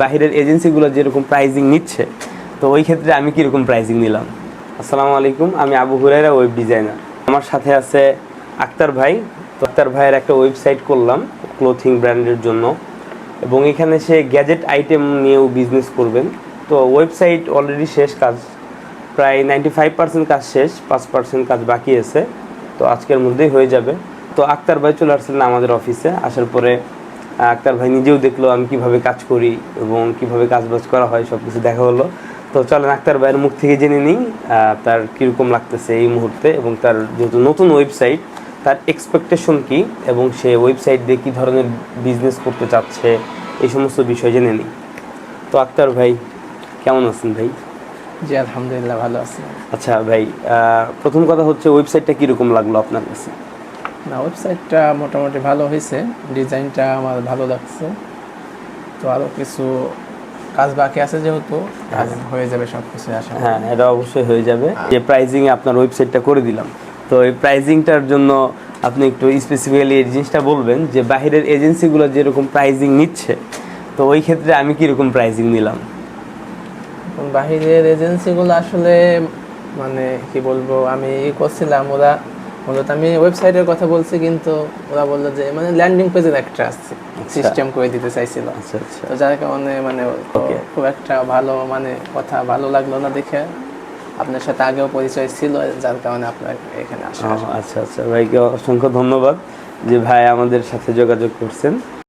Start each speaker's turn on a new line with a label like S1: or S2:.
S1: বাহিরের এজেন্সিগুলো যেরকম প্রাইজিং নিচ্ছে, তো ওই ক্ষেত্রে আমি কীরকম প্রাইজিং নিলাম। আসসালামু আলাইকুম, আমি আবু হুরায়রা, ওয়েব ডিজাইনার। আমার সাথে আছে আক্তার ভাই। তো আক্তার ভাইয়ের একটা ওয়েবসাইট করলাম ক্লোথিং ব্র্যান্ডের জন্য, এবং এখানে সে গ্যাজেট আইটেম নিয়েও বিজনেস করবেন। তো ওয়েবসাইট অলরেডি শেষ, কাজ প্রায় 95% কাজ শেষ, 5% কাজ বাকি আছে। তো আজকের মধ্যেই হয়ে যাবে। তো আক্তার ভাই চলে আসছিলেন আমাদের অফিসে। আসার পরে আক্তার ভাই নিজেও দেখলো আমি কিভাবে কাজ করি এবং কিভাবে কাজবাজ করা হয়, সব কিছু দেখা হলো। তো চলেন আক্তার ভাইয়ের মুখ থেকে জেনে নিই তার কীরকম লাগতেছে এই মুহূর্তে, এবং তার যেহেতু নতুন ওয়েবসাইট, তার এক্সপেকটেশন কী এবং সে ওয়েবসাইট দিয়ে কী ধরনের বিজনেস করতে চাচ্ছে, এই সমস্ত বিষয় জেনে নিই। তো আক্তার ভাই কেমন আছেন ভাই?
S2: জি আলহামদুলিল্লাহ, ভালো আছি।
S1: আচ্ছা ভাই, প্রথম কথা হচ্ছে ওয়েবসাইটটা কীরকম লাগলো আপনার কাছে?
S2: না, ওয়েবসাইটটা মোটামুটি ভালো হয়েছে, ডিজাইনটা আমার ভালো লাগছে। তো আরও কিছু কাজ বাকি আছে, যেহেতু কাজ হয়ে যাবে সব কিছু আশা করি।
S1: হ্যাঁ, এটা অবশ্যই হয়ে যাবে। যে প্রাইজিংয়ে আপনার ওয়েবসাইটটা করে দিলাম, তো এই প্রাইজিংটার জন্য আপনি একটু স্পেসিফিক্যালি এই জিনিসটা বলবেন যে বাহিরের এজেন্সিগুলো যেরকম প্রাইজিং নিচ্ছে, তো ওই ক্ষেত্রে আমি কীরকম প্রাইজিং নিলাম।
S2: বাহিরের এজেন্সিগুলো আসলে মানে কি বলবো, আমি করছিলাম, ওরা মূলত আমি ওয়েবসাইটের কথা বলছি, কিন্তু ওরা বললো যে মানে ল্যান্ডিং পেজের একটা সিস্টেম করে দিতে চাইছিল।
S1: আচ্ছা আচ্ছা,
S2: তো যার কারণে মানে খুব একটা ভালো মানে কথা ভালো লাগলো না দেখে। আপনার সাথে আগেও পরিচয় ছিল, যার কারণে আপনার এখানে আসা।
S1: আচ্ছা আচ্ছা ভাইকে অসংখ্য ধন্যবাদ যে ভাই আমাদের সাথে যোগাযোগ করছেন।